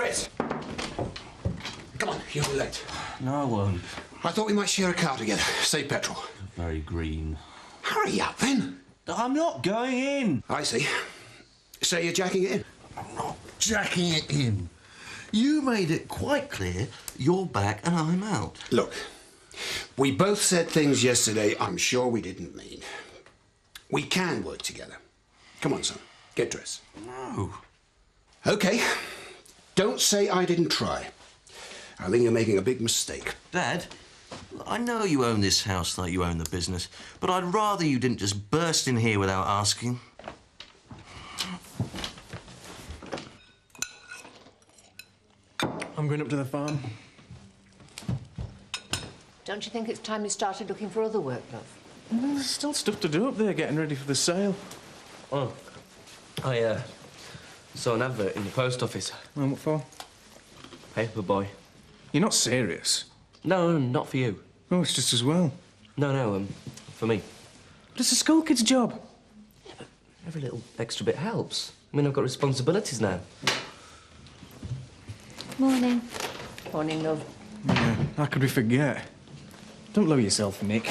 Chris! Come on, you'll be late. No, I won't. I thought we might share a car together. Save petrol. Very green. Hurry up, then. I'm not going in. I see. So you're jacking it in? I'm not jacking it in. You made it quite clear you're back and I'm out. Look, we both said things yesterday I'm sure we didn't mean. We can work together. Come on, son. Get dressed. No. OK. Don't say I didn't try. I think you're making a big mistake. Dad, I know you own this house like you own the business, but I'd rather you didn't just burst in here without asking. I'm going up to the farm. Don't you think it's time you started looking for other work, love? Well, there's still stuff to do up there, getting ready for the sale. Oh, I saw an advert in the post office. And what for? Paper boy. You're not serious? No, not for you. Oh, it's just as well. No, for me. But it's a school kid's job. Yeah, but every little extra bit helps. I mean, I've got responsibilities now. Morning. Morning, love. Yeah, how could we forget? Don't lower yourself, Mick.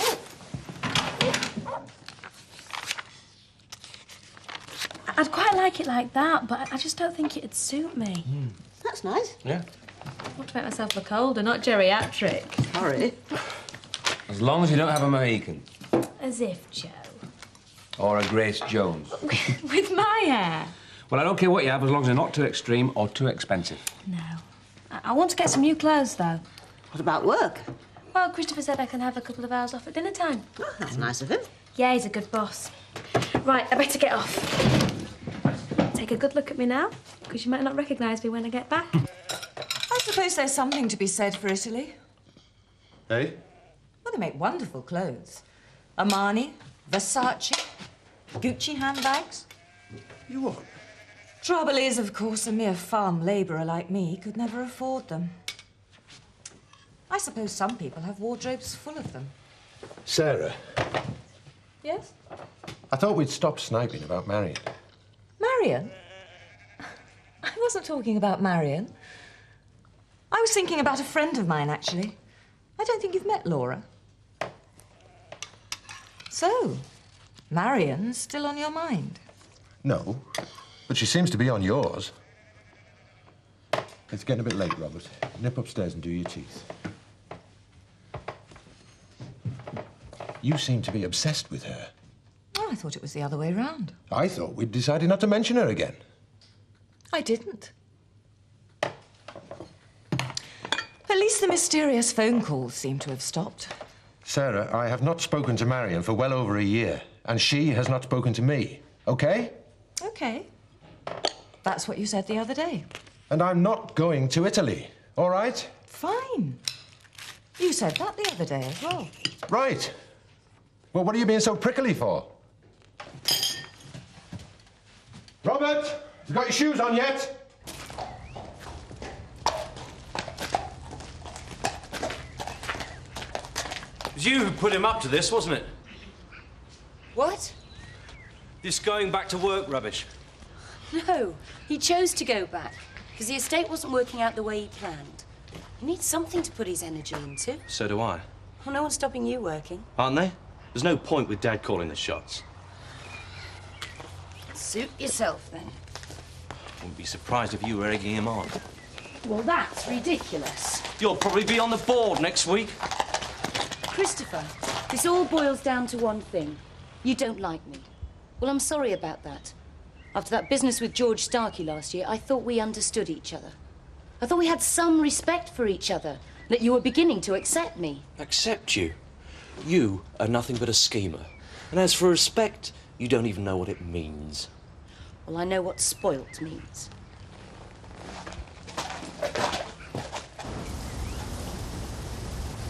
I'd quite like it like that, but I just don't think it'd suit me. That's nice. Yeah. I want to make myself look older, not geriatric. Sorry. As long as you don't have a Mohican. As if, Joe. Or a Grace Jones. With my hair? Well, I don't care what you have, as long as they're not too extreme or too expensive. No. I want to get some new clothes, though. What about work? Well, Christopher said I can have a couple of hours off at dinner time. Oh, that's nice of him. Yeah, he's a good boss. Right, I better get off. Take a good look at me now, because you might not recognise me when I get back. I suppose there's something to be said for Italy. Hey? Well, they make wonderful clothes. Armani, Versace, Gucci handbags. You what? Trouble is, of course, a mere farm labourer like me could never afford them. I suppose some people have wardrobes full of them. Sarah, Yes? I thought we'd stop sniping about Marion. Marion? I wasn't talking about Marion. I was thinking about a friend of mine, actually. I don't think you've met Laura. So, Marion's still on your mind? No, but she seems to be on yours. It's getting a bit late, Robert. Nip upstairs and do your teeth. You seem to be obsessed with her. Oh, I thought it was the other way round. I thought we'd decided not to mention her again. I didn't. At least the mysterious phone calls seem to have stopped. Sarah, I have not spoken to Marion for well over a year, and she has not spoken to me, OK? OK. That's what you said the other day. And I'm not going to Italy, all right? Fine. You said that the other day as well. Right. Well, what are you being so prickly for? Robert, you got your shoes on yet? It was you who put him up to this, wasn't it? What? This going back to work rubbish. No, he chose to go back because the estate wasn't working out the way he planned. He needs something to put his energy into. So do I. Well, no one's stopping you working. Aren't they? There's no point with Dad calling the shots. Suit yourself, then. Wouldn't be surprised if you were egging him on. Well, that's ridiculous. You'll probably be on the board next week. Christopher, this all boils down to one thing. You don't like me. Well, I'm sorry about that. After that business with George Starkey last year, I thought we understood each other. I thought we had some respect for each other, that you were beginning to accept me. Accept you? You are nothing but a schemer. And as for respect, you don't even know what it means. Well, I know what spoilt means.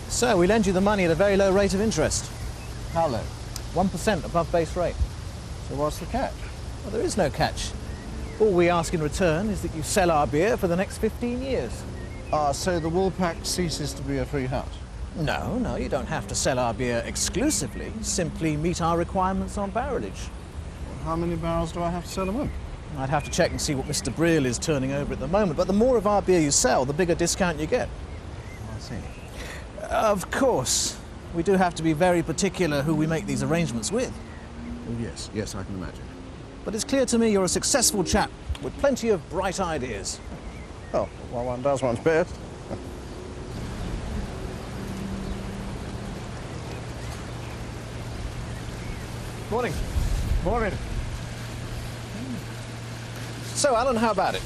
So, we lend you the money at a very low rate of interest. How low? 1% above base rate. So what's the catch? Well, there is no catch. All we ask in return is that you sell our beer for the next 15 years. So the Woolpack ceases to be a free house? No, you don't have to sell our beer exclusively. Simply meet our requirements on barrelage. How many barrels do I have to sell a month? I'd have to check and see what Mr. Brill is turning over at the moment, but the more of our beer you sell, the bigger discount you get. Oh, I see. Of course. We do have to be very particular who we make these arrangements with. Oh, yes, yes, I can imagine. But it's clear to me you're a successful chap with plenty of bright ideas. Oh, well, one does one's best. Morning. Morning. So, Alan, how about it?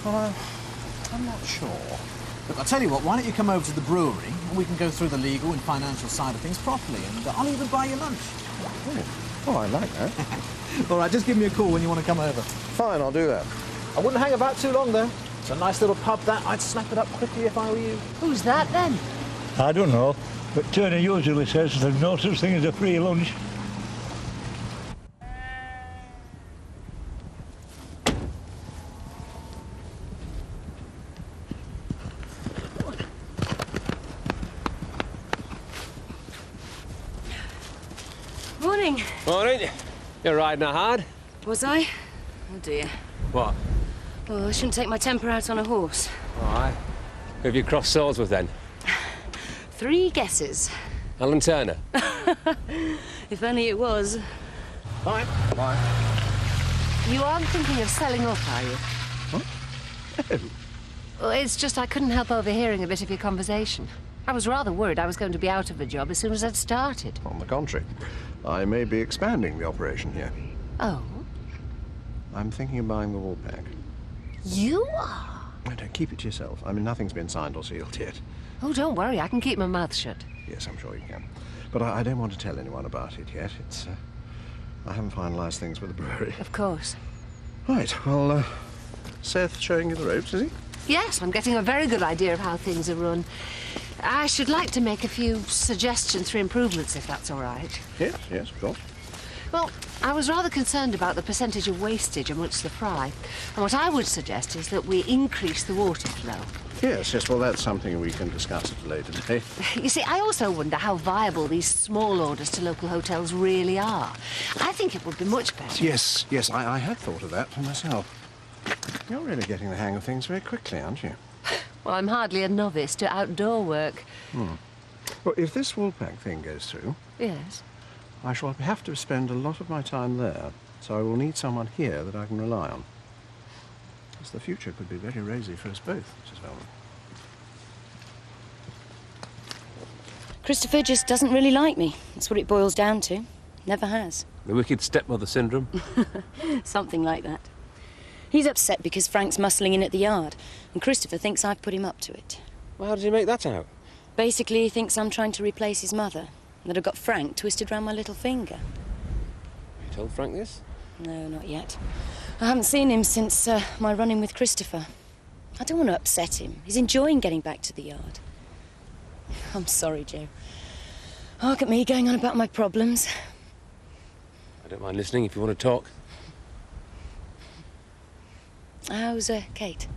Well, I'm not sure. Look, I'll tell you what, why don't you come over to the brewery and we can go through the legal and financial side of things properly, and I'll even buy you lunch. Oh, I like that. All right, just give me a call when you want to come over. Fine, I'll do that. I wouldn't hang about too long, though. It's a nice little pub, that. I'd snap it up quickly if I were you. Who's that, then? I don't know, but Turner usually says there's no such thing as a free lunch. Morning. Morning. You're riding her hard? Was I? Oh, dear. What? Well, I shouldn't take my temper out on a horse. All right. Who have you crossed swords with, then? 3 guesses. Alan Turner? If only it was. Bye. Bye. You aren't thinking of selling up, are you? What? Well, it's just I couldn't help overhearing a bit of your conversation. I was rather worried I was going to be out of a job as soon as I'd started. On the contrary, I may be expanding the operation here. Oh? I'm thinking of buying the Woolpack. You are? Oh, don't keep it to yourself. I mean, nothing's been signed or sealed yet. Oh, don't worry. I can keep my mouth shut. Yes, I'm sure you can. But I don't want to tell anyone about it yet. It's, I haven't finalised things with the brewery. Of course. Right, well, Seth showing you the ropes, is he? Yes, I'm getting a very good idea of how things are run. I should like to make a few suggestions for improvements, if that's all right. Yes, yes, of course. Well, I was rather concerned about the percentage of wastage amongst the fry. And what I would suggest is that we increase the water flow. Yes, yes, well, that's something we can discuss at a later date. You see, I also wonder how viable these small orders to local hotels really are. I think it would be much better. Yes, yes, I had thought of that for myself. You're really getting the hang of things very quickly, aren't you? Well, I'm hardly a novice to outdoor work. Well, if this Woolpack thing goes through... Yes? I shall have to spend a lot of my time there, so I will need someone here that I can rely on. As the future could be very rosy for us both, Mrs. Velman. Christopher just doesn't really like me. That's what it boils down to. Never has. The wicked stepmother syndrome? Something like that. He's upset because Frank's muscling in at the yard, and Christopher thinks I've put him up to it. Well, how did you make that out? Basically, he thinks I'm trying to replace his mother, and that I've got Frank twisted round my little finger. You told Frank this? No, not yet. I haven't seen him since my run-in with Christopher. I don't want to upset him. He's enjoying getting back to the yard. I'm sorry, Joe. Look at me going on about my problems. I don't mind listening if you want to talk. How's Kate?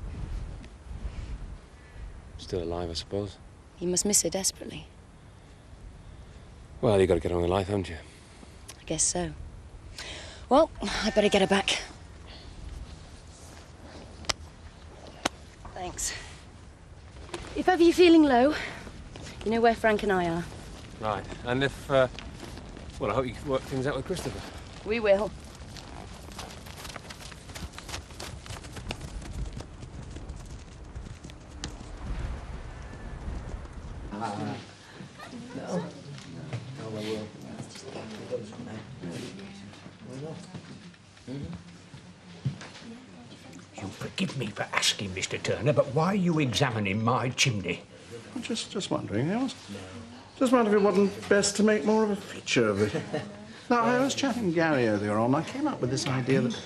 Still alive, I suppose. You must miss her desperately. Well, you've got to get on with life, haven't you? I guess so. Well, I'd better get her back. Thanks. If ever you're feeling low, you know where Frank and I are. Right. And if, well, I hope you can work things out with Christopher. We will. You forgive me for asking, Mr. Turner, but why are you examining my chimney? Just wondering, I was just wondering if it wasn't best to make more of a feature of it. Now, I was chatting to Gary earlier on. I came up with this idea that...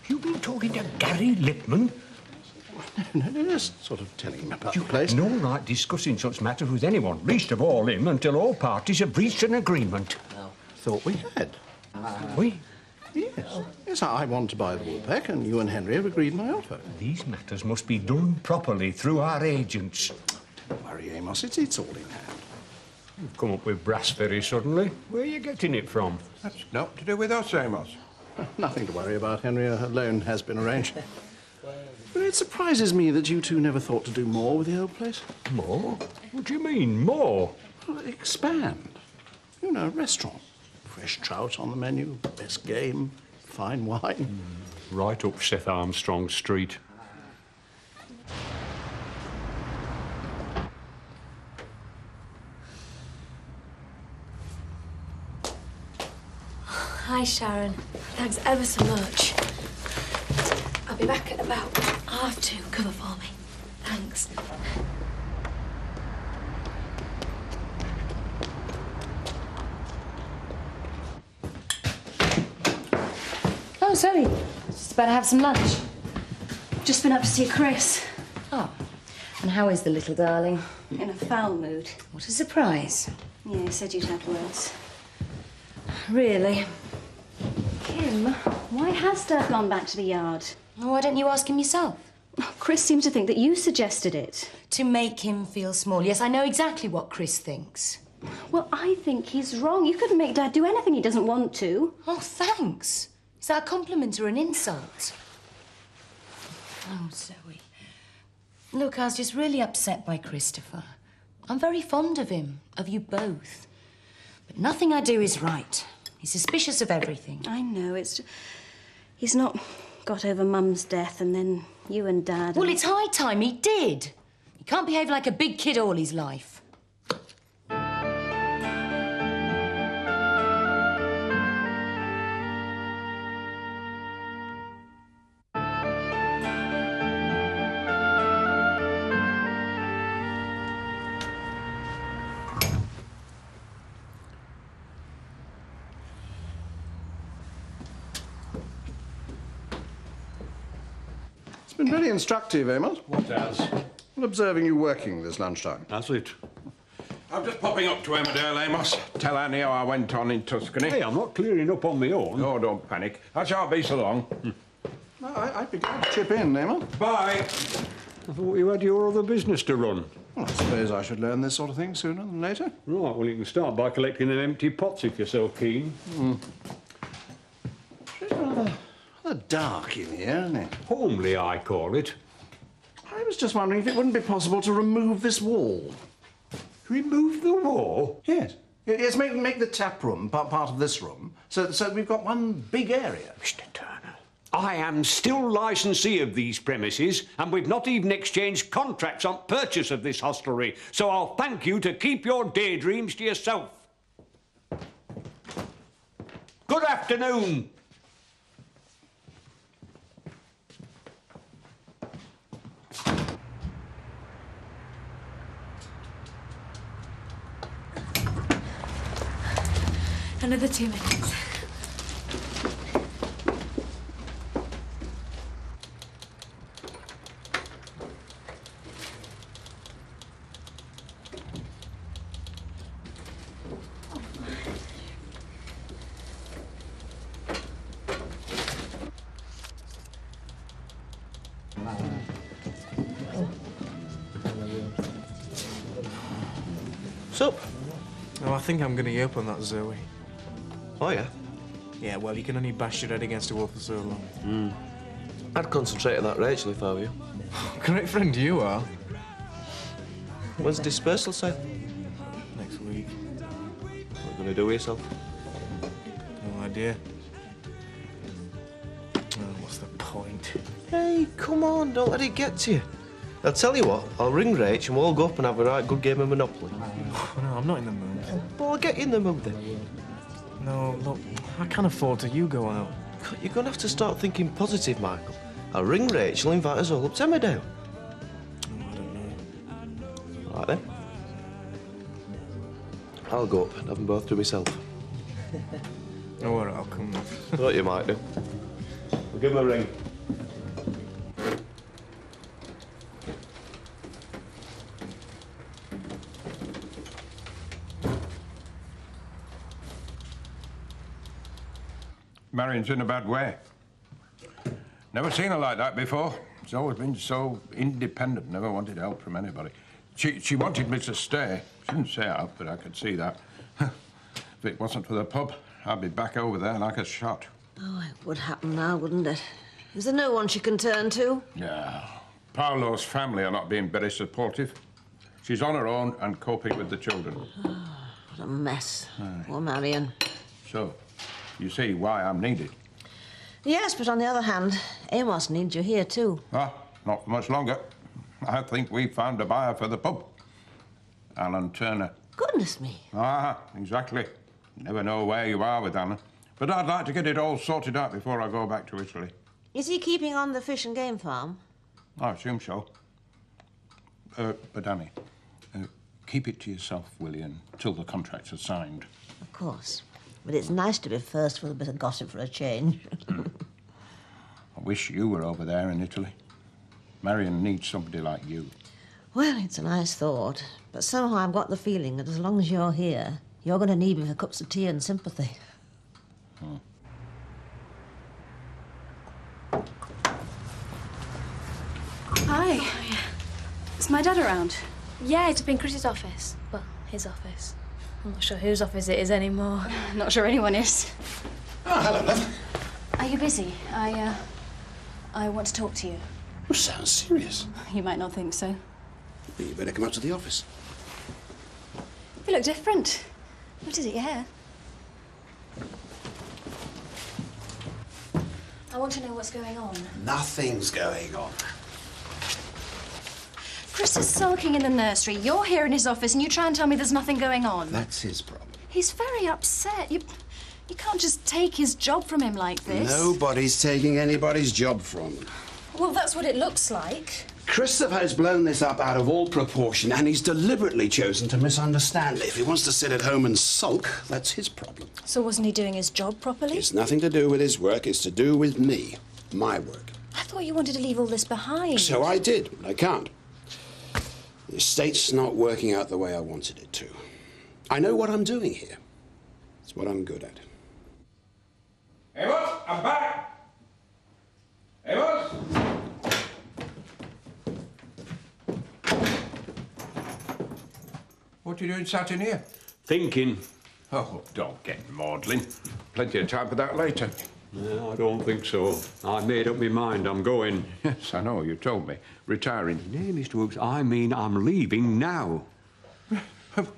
You've been talking to Gary Lippman? No, just sort of telling him about the place. No right discussing such matters with anyone, least of all him, until all parties have reached an agreement. Thought we had. We? Yes. Yes, I want to buy the Woolpack, and you and Henry have agreed my offer. These matters must be done properly through our agents. Don't worry, Amos. It's all in hand. You've come up with brass very suddenly. Where are you getting it from? That's not to do with us, Amos. Nothing to worry about, Henry. A loan has been arranged. But it surprises me that you two never thought to do more with the old place. More? What do you mean, more? Well, expand. You know, a restaurant. Fresh trout on the menu, best game, fine wine. Right up Seth Armstrong Street. Hi, Sharon. Thanks ever so much. I'll be back at about 2:30. Cover for me. Thanks. Oh, Zoe. Just about to have some lunch. Just been up to see Chris. Oh. And how is the little darling? In a foul mood. What a surprise. Yeah, he said you'd had words. Really? Kim, why has Dad gone back to the yard? Well, why don't you ask him yourself? Chris seems to think that you suggested it. To make him feel small. Yes, I know exactly what Chris thinks. Well, I think he's wrong. You couldn't make Dad do anything he doesn't want to. Oh, thanks. Is that a compliment or an insult? Oh, Zoe. Look, I was just really upset by Christopher. I'm very fond of him, of you both. But nothing I do is right. He's suspicious of everything. I know, he's not got over Mum's death and then you and Dad... Well, it's high time he did. He can't behave like a big kid all his life. It's been very instructive, Amos. What has? Well, observing you working this lunchtime. That's it. I'm just popping up to Emmerdale, Amos. Tell Annie how I went on in Tuscany. Hey, I'm not clearing up on my own. No, don't panic. I shan't be so long. No, I'd be glad to chip in, Amos. Bye. I thought you had your other business to run. Well, I suppose I should learn this sort of thing sooner than later. Right, well, you can start by collecting them empty pots if you're so keen. It's rather dark in here, isn't it? Homely, I call it. I was just wondering if it wouldn't be possible to remove this wall. Remove the wall? Yes. Yes, make the tap room part of this room, so we've got one big area. Mr. Turner, I am still licensee of these premises, and we've not even exchanged contracts on purchase of this hostelry, so I'll thank you to keep your daydreams to yourself. Good afternoon. Another 2 minutes. What's up? Oh, I think I'm going to yelp on that Zoe. Oh, yeah? Yeah, well, you can only bash your head against a wall for so long. I'd concentrate on that Rachel if I were you. Great friend you are. When's the dispersal sale? Next week. What are you going to do with yourself? No idea. Oh, what's the point? Hey, come on, don't let it get to you. I'll tell you what, I'll ring Rach and we'll all go up and have a right good game of Monopoly. No, I'm not in the mood. Well, I'll get you in the mood then. No, look, I can't afford to. You go out. You're going to have to start thinking positive, Michael. I'll ring Rachel and invite us all up to Emmerdale. Oh, I don't know. All right, then. I'll go up and have them both to myself. Oh, all right, I'll come then. Thought you might do. We'll give him a ring. Marion's in a bad way. Never seen her like that before. She's always been so independent, never wanted help from anybody. She wanted me to stay. She didn't say out, but I could see that. If it wasn't for the pub, I'd be back over there like a shot. Oh, it would happen now, wouldn't it? Is there no one she can turn to? Yeah. Paolo's family are not being very supportive. She's on her own and coping with the children. What a mess. Poor Marion. So, you see why I'm needed. Yes, but on the other hand, Amos needs you here too. Ah, not for much longer. I think we've found a buyer for the pub. Alan Turner. Goodness me. Ah, exactly. Never know where you are with Alan. But I'd like to get it all sorted out before I go back to Italy. Is he keeping on the fish and game farm? I assume so. But Annie, keep it to yourself, will you, until the contracts are signed. Of course. But it's nice to be first with a bit of gossip for a change. I wish you were over there in Italy. Marion needs somebody like you. Well, it's a nice thought, but somehow I've got the feeling that as long as you're here, you're going to need me for cups of tea and sympathy. Hi. Is my dad around? Yeah, it's been Chris's office. Well, his office. I'm not sure whose office it is anymore. Not sure anyone is. Oh, hello, love. Are you busy? I want to talk to you. You sound serious. You might not think so. Well, you better come up to the office. You look different. What is it, your hair? I want to know what's going on. Nothing's going on. Chris is sulking in the nursery. You're here in his office and you try and tell me there's nothing going on. That's his problem. He's very upset. You can't just take his job from him like this. Nobody's taking anybody's job from him. Well, that's what it looks like. Christopher has blown this up out of all proportion, and he's deliberately chosen to misunderstand me. If he wants to sit at home and sulk, that's his problem. So wasn't he doing his job properly? It's nothing to do with his work, it's to do with me. My work. I thought you wanted to leave all this behind. So I did, but I can't. The estate's not working out the way I wanted it to. I know what I'm doing here. It's what I'm good at. Amos, I'm back! Amos! What are you doing sat in here? Thinking. Oh, don't get maudlin. Plenty of time for that later. No, I don't think so. I made up my mind. I'm going. Yes, I know. You told me. Retiring. No, Mr. Woods, I mean I'm leaving now.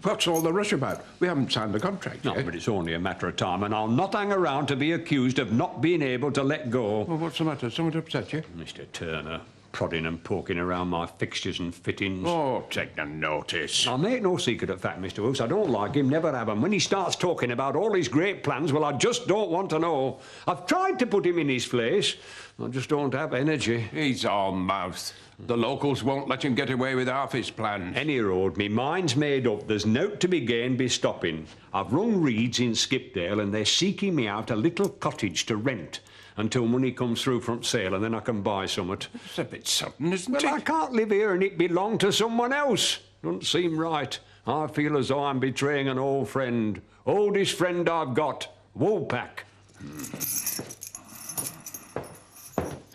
What's all the rush about? We haven't signed the contract No, yet. but it's only a matter of time, and I'll not hang around to be accused of not being able to let go. Well, what's the matter? Someone upset you? Mr. Turner, prodding and poking around my fixtures and fittings. Oh, take no notice. I'll make no secret of that, Mr. Woods. I don't like him, never have. And when he starts talking about all his great plans, well, I just don't want to know. I've tried to put him in his place. I just don't have energy. He's all mouth. The locals won't let him get away with half his plans. Any road, me mind's made up. There's nought to be gained by stopping. I've rung Reed's in Skipdale, and they're seeking me out a little cottage to rent until money comes through from sale, and then I can buy somewhat. It's a bit sudden, isn't it? Well, I can't live here and it belong to someone else. Doesn't seem right. I feel as though I'm betraying an old friend. Oldest friend I've got. Woolpack.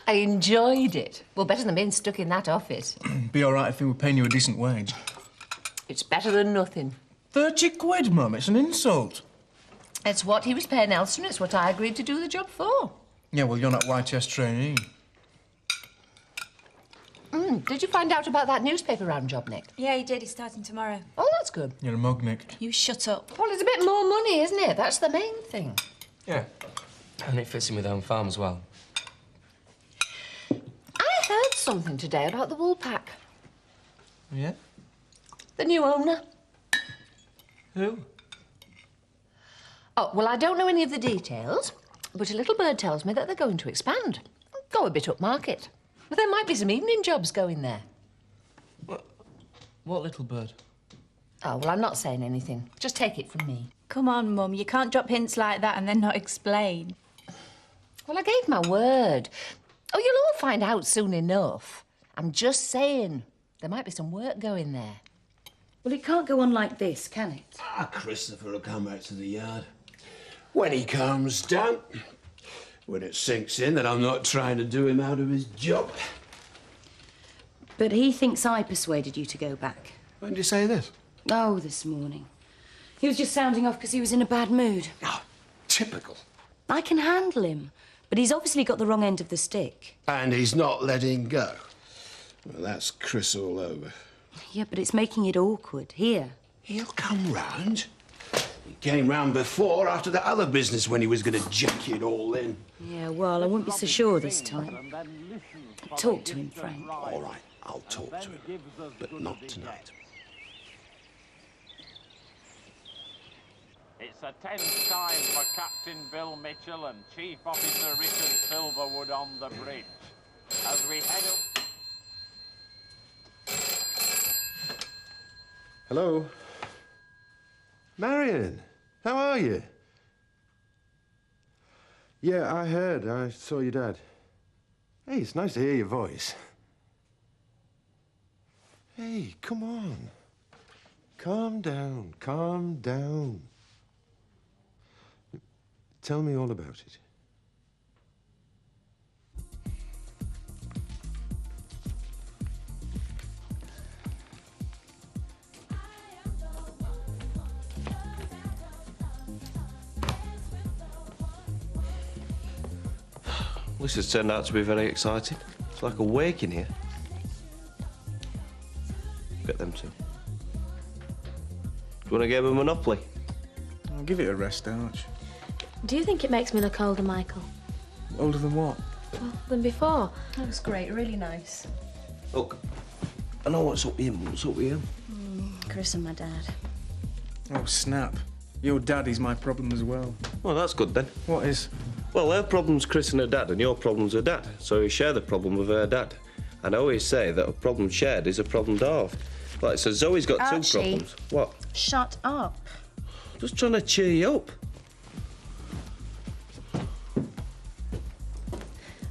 I enjoyed it. Well, better than being stuck in that office. Be all right if he were paying you a decent wage. It's better than nothing. 30 quid, Mum. It's an insult. It's what he was paying Elson. It's what I agreed to do the job for. Yeah, well, you're not YTS trainee. Did you find out about that newspaper round job, Nick? Yeah, he did. He's starting tomorrow. Oh, that's good. You're a mug, Nick. You shut up. Well, it's a bit more money, isn't it? That's the main thing. Yeah. And it fits in with Home Farm as well. I heard something today about the Woolpack. Yeah? The new owner. Who? Oh, well, I don't know any of the details, but a little bird tells me that they're going to expand. Go a bit upmarket. But there might be some evening jobs going there. What little bird? Oh, well, I'm not saying anything. Just take it from me. Come on, Mum. You can't drop hints like that and then not explain. Well, I gave my word. Oh, you'll all find out soon enough. I'm just saying, there might be some work going there. Well, it can't go on like this, can it? Ah, Christopher will come back to the yard. When he calms down. When it sinks in that I'm not trying to do him out of his job. But he thinks I persuaded you to go back. When did you say this? Oh, this morning. He was just sounding off because he was in a bad mood. Oh, typical. I can handle him, but he's obviously got the wrong end of the stick. And he's not letting go. Well, that's Chris all over. Yeah, but it's making it awkward. Here. He'll come round. He came round before, after that other business, when he was going to jack it all in. Yeah, well, I won't be so sure this time. Talk to him, Frank. All right, I'll talk to him, but not tonight. It's a tense time for Captain Bill Mitchell and Chief Officer Richard Silverwood on the bridge. As we head up... Hello? Marion, how are you? Yeah, I heard. I saw your dad. Hey, it's nice to hear your voice. Hey, come on. Calm down, calm down. Tell me all about it. This has turned out to be very exciting. It's like a wake in here. Get them two. Do you want a game of Monopoly? I'll give it a rest, Arch. Do you think it makes me look older, Michael? Older than what? Well, than before. That was great, really nice. Look, I know what's up with him. What's up with him? Chris and my dad. Oh, snap. Your daddy's my problem as well. Well, that's good then. What is? Well, her problem's Chris and her dad, and your problem's her dad. So you share the problem with her dad. And I always say that a problem shared is a problem halved. Like, so Zoe's got Archie. two problems. What? Shut up. Just trying to cheer you up.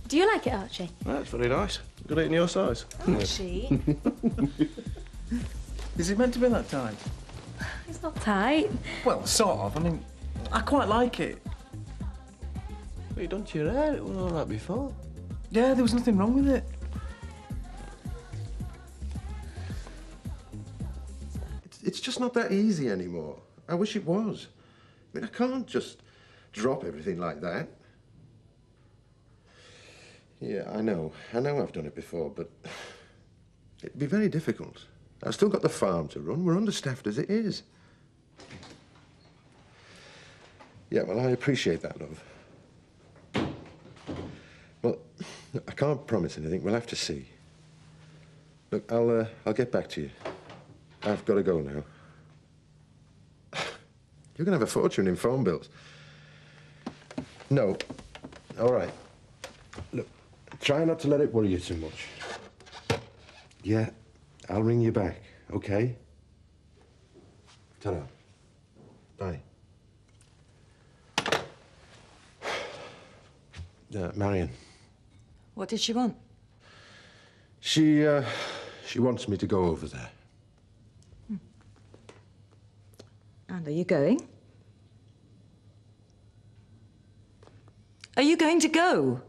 Do you like it, Archie? That's very nice. Got it in your size. Archie? Is it meant to be that tight? It's not tight. Well, sort of. I mean, I quite like it. What you done to your hair? It wasn't all that before. Yeah, there was nothing wrong with it. It's just not that easy anymore. I wish it was. I mean, I can't just drop everything like that. Yeah, I know. I know I've done it before, but it'd be very difficult. I've still got the farm to run. We're understaffed as it is. Yeah, well, I appreciate that, love. Well, I can't promise anything. We'll have to see. Look, I'll get back to you. I've got to go now. You're going to have a fortune in phone bills. No. All right. Look, try not to let it worry you too much. Yeah, I'll ring you back, okay? Ta-ra. Bye. Marion. What did she want? She wants me to go over there. And are you going? Are you going to go?